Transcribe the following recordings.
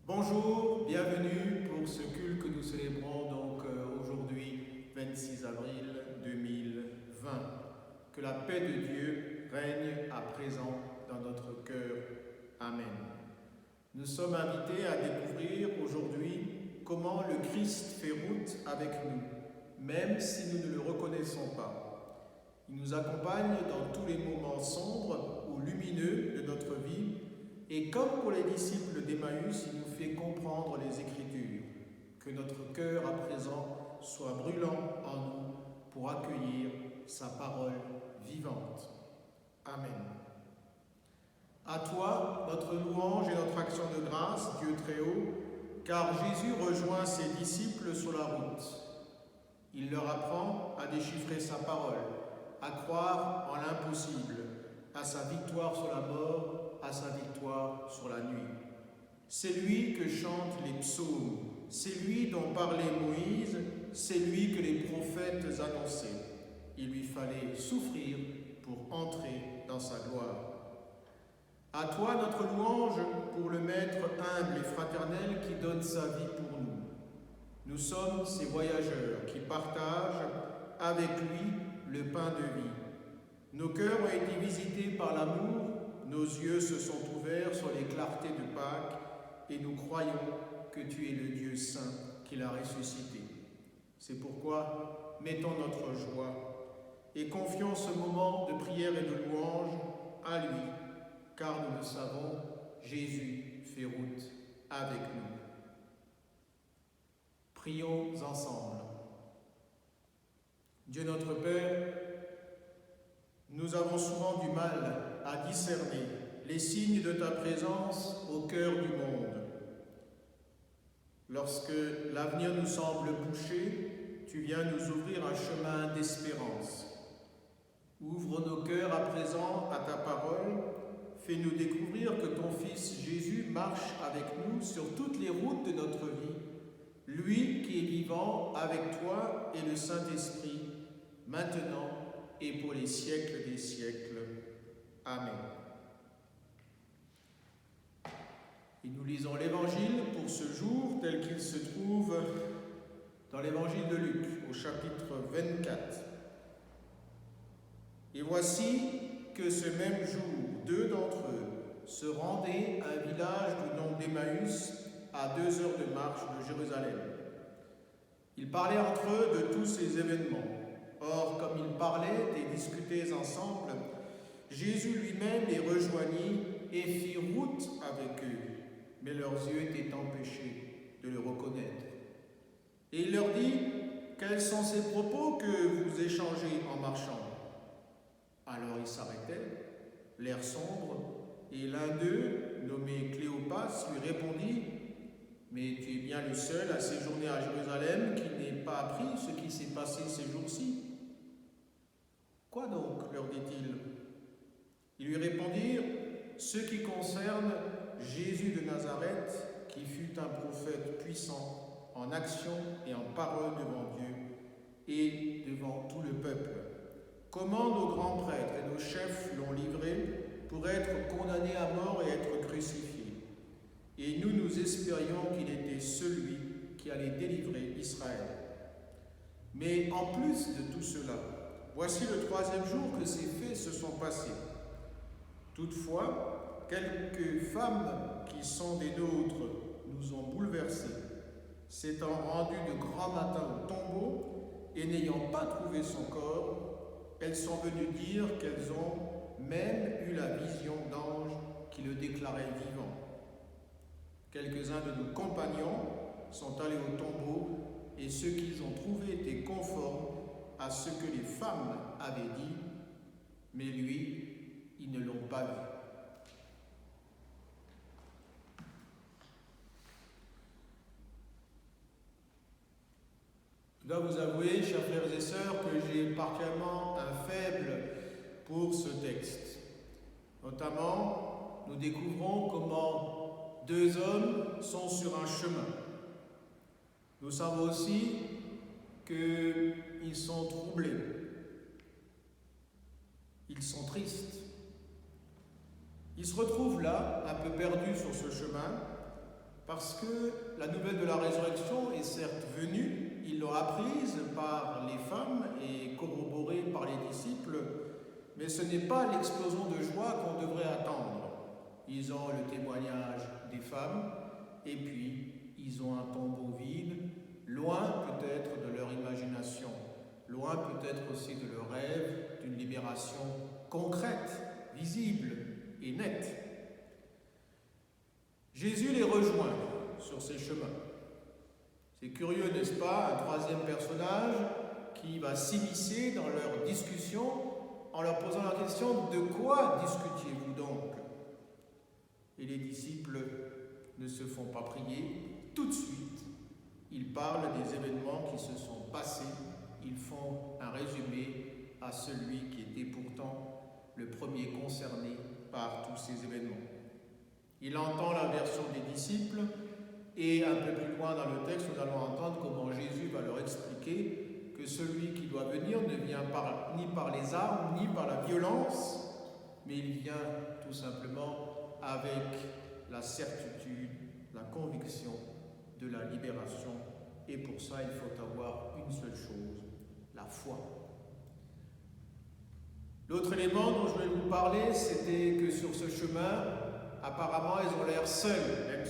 Bonjour, bienvenue pour ce culte que nous célébrons aujourd'hui, 26 avril 2020. Que la paix de Dieu règne à présent dans notre cœur. Amen. Nous sommes invités à découvrir aujourd'hui comment le Christ fait route avec nous, même si nous ne le reconnaissons pas. Il nous accompagne dans tous les moments sombres ou lumineux de notre vie. Et comme pour les disciples d'Emmaüs, il nous fait comprendre les Écritures, que notre cœur à présent soit brûlant en nous pour accueillir sa parole vivante. Amen. À toi, notre louange et notre action de grâce, Dieu très haut, car Jésus rejoint ses disciples sur la route. Il leur apprend à déchiffrer sa parole, à croire en l'impossible, à sa victoire sur la mort, à sa victoire sur la nuit. C'est lui que chantent les psaumes, c'est lui dont parlait Moïse, c'est lui que les prophètes annonçaient. Il lui fallait souffrir pour entrer dans sa gloire. À toi notre louange pour le Maître humble et fraternel qui donne sa vie pour nous. Nous sommes ces voyageurs qui partagent avec lui le pain de vie. Nos cœurs ont été visités par l'amour. Nos yeux se sont ouverts sur les clartés de Pâques et nous croyons que tu es le Dieu saint qui l'a ressuscité. C'est pourquoi mettons notre joie et confions ce moment de prière et de louange à lui, car nous le savons, Jésus fait route avec nous. Prions ensemble. Dieu notre Père, nous avons souvent du mal à discerner les signes de ta présence au cœur du monde. Lorsque l'avenir nous semble bouché, tu viens nous ouvrir un chemin d'espérance. Ouvre nos cœurs à présent à ta parole, fais-nous découvrir que ton Fils Jésus marche avec nous sur toutes les routes de notre vie, lui qui est vivant avec toi et le Saint-Esprit, maintenant et pour les siècles des siècles. Amen. Et nous lisons l'Évangile pour ce jour tel qu'il se trouve dans l'Évangile de Luc, au chapitre 24. Et voici que ce même jour, 2 d'entre eux se rendaient à un village du nom d'Emmaüs, à 2 heures de marche de Jérusalem. Ils parlaient entre eux de tous ces événements. Or, comme ils parlaient et discutaient ensemble, Jésus lui-même les rejoignit et fit route avec eux, mais leurs yeux étaient empêchés de le reconnaître. Et il leur dit : « Quels sont ces propos que vous échangez en marchant ?» Alors ils s'arrêtèrent, l'air sombre, et l'un d'eux, nommé Cléopas, lui répondit : « Mais tu es bien le seul à séjourner à Jérusalem qui n'ait pas appris ce qui s'est passé ces jours-ci. » « Quoi donc ? Leur dit-il. Ils lui répondirent : « Ce qui concerne Jésus de Nazareth, qui fut un prophète puissant en action et en parole devant Dieu et devant tout le peuple. Comment nos grands prêtres et nos chefs l'ont livré pour être condamné à mort et être crucifié. Et nous espérions qu'il était celui qui allait délivrer Israël. Mais en plus de tout cela, voici le 3e jour que ces faits se sont passés. Toutefois, quelques femmes qui sont des nôtres nous ont bouleversés. S'étant rendues de grand matin au tombeau et n'ayant pas trouvé son corps, elles sont venues dire qu'elles ont même eu la vision d'anges qui le déclaraient vivant. Quelques-uns de nos compagnons sont allés au tombeau et ce qu'ils ont trouvé était conforme à ce que les femmes avaient dit, mais lui, ils ne l'ont pas vu. » Je dois vous avouer, chers frères et sœurs, que j'ai particulièrement un faible pour ce texte. Notamment, nous découvrons comment 2 hommes sont sur un chemin. Nous savons aussi qu'ils sont troublés, ils sont tristes. Ils se retrouvent là, un peu perdus sur ce chemin, Parce que la nouvelle de la résurrection est certes venue, ils l'ont apprise par les femmes et corroborée par les disciples, mais ce n'est pas l'explosion de joie qu'on devrait attendre. Ils ont le témoignage des femmes, et puis ils ont un tombeau vide, loin peut-être de leur imagination, loin peut-être aussi de leur rêve d'une libération concrète, visible et nette. Jésus les rejoint sur ces chemins. C'est curieux, n'est-ce pas, un troisième personnage qui va s'immiscer dans leur discussion en leur posant la question « De quoi discutiez-vous donc ?» Et les disciples ne se font pas prier. Tout de suite, ils parlent des événements qui se sont passés. Ils font un résumé à celui qui était pourtant le premier concerné par tous ces événements. Il entend la version des disciples et un peu plus loin dans le texte, nous allons entendre comment Jésus va leur expliquer que celui qui doit venir ne vient ni par les armes, ni par la violence, mais il vient tout simplement avec la certitude, la conviction de la libération. Et pour ça, il faut avoir une seule chose, la foi. L'autre élément dont je voulais vous parler, c'était que sur ce chemin, apparemment, ils ont l'air seuls, même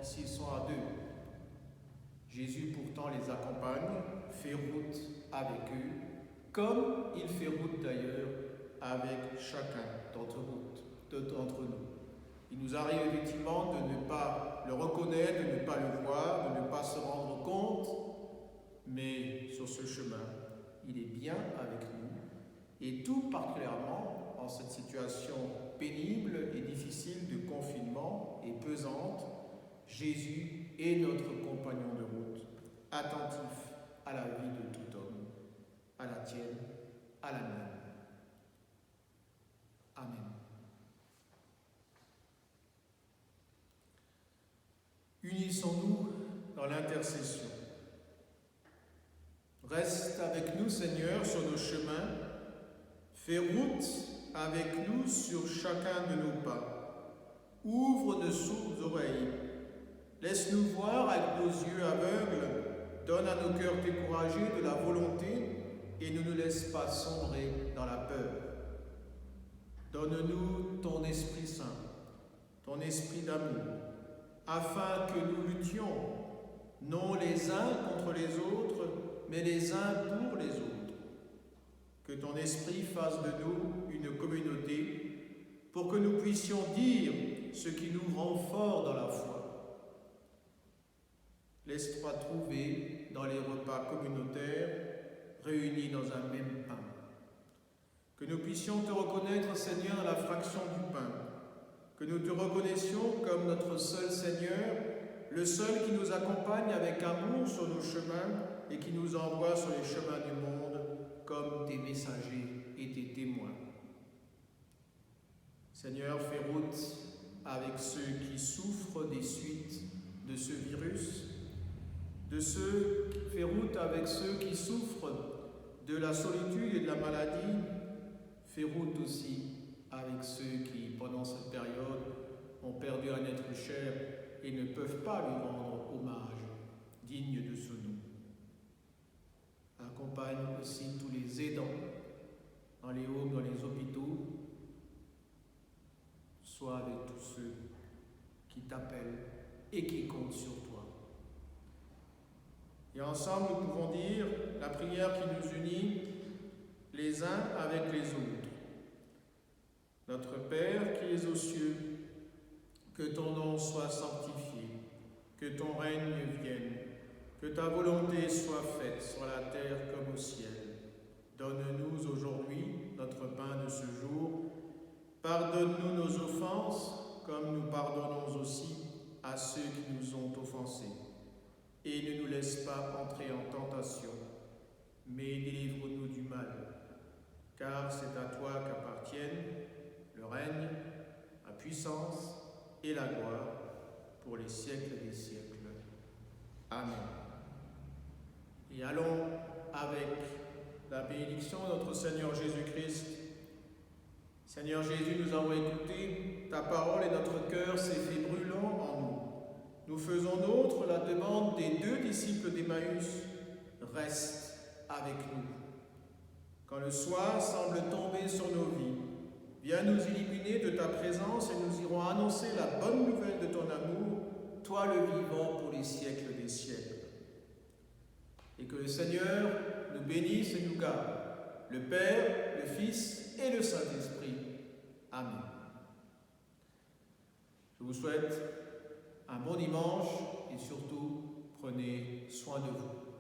s'ils sont à deux. Jésus pourtant les accompagne, fait route avec eux, comme il fait route d'ailleurs avec chacun d'entre nous. Il nous arrive effectivement de ne pas le reconnaître, de ne pas le voir, de ne pas se rendre compte, mais sur ce chemin, il est bien avec nous, et tout particulièrement en cette situation pénible et difficile de confinement et pesante, Jésus est notre compagnon de route, attentif à la vie de tout homme, à la tienne, à la mienne. Amen. Unissons-nous dans l'intercession. Reste avec nous, Seigneur, sur nos chemins. Fais route avec nous sur chacun de nos pas. Ouvre de sourdes oreilles. Laisse-nous voir avec nos yeux aveugles. Donne à nos cœurs découragés de la volonté et ne nous laisse pas sombrer dans la peur. Donne-nous ton Esprit Saint, ton esprit d'amour, afin que nous luttions, non les uns contre les autres, mais les uns pour les autres. Que ton Esprit fasse de nous une communauté pour que nous puissions dire ce qui nous rend forts dans la foi. Laisse-toi trouver dans les repas communautaires réunis dans un même pain. Que nous puissions te reconnaître, Seigneur, à la fraction du pain. Que nous te reconnaissions comme notre seul Seigneur, le seul qui nous accompagne avec amour sur nos chemins et qui nous envoie sur les chemins du monde comme tes messagers et tes témoins. Seigneur, fais route avec ceux qui souffrent des suites de ce virus, fais route avec ceux qui souffrent de la solitude et de la maladie, fais route aussi avec ceux qui, pendant cette période, ont perdu un être cher et ne peuvent pas lui rendre hommage digne de ce nom. Accompagne aussi tous les aidants dans les homes, dans les hôpitaux. Sois avec tous ceux qui t'appellent et qui comptent sur toi. Et ensemble, nous pouvons dire la prière qui nous unit les uns avec les autres. Notre Père qui es aux cieux, que ton nom soit sanctifié, que ton règne vienne, que ta volonté soit faite sur la terre comme au ciel. Donne-nous aujourd'hui notre pain de ce jour. Pardonne-nous nos offenses, comme nous pardonnons aussi à ceux qui nous ont offensés. Et ne nous laisse pas entrer en tentation, mais délivre-nous du mal. Car c'est à toi qu'appartiennent le règne, la puissance et la gloire pour les siècles des siècles. Amen. Et allons avec la bénédiction de notre Seigneur Jésus-Christ. Seigneur Jésus, nous avons écouté ta parole et notre cœur s'est fait brûlant en nous. Nous faisons disciples d'Emmaüs, reste avec nous. Quand le soir semble tomber sur nos vies, viens nous illuminer de ta présence et nous irons annoncer la bonne nouvelle de ton amour, toi le vivant pour les siècles des siècles. Et que le Seigneur nous bénisse et nous garde, le Père, le Fils et le Saint-Esprit. Amen. Je vous souhaite un bon dimanche et surtout, prenez soin de vous.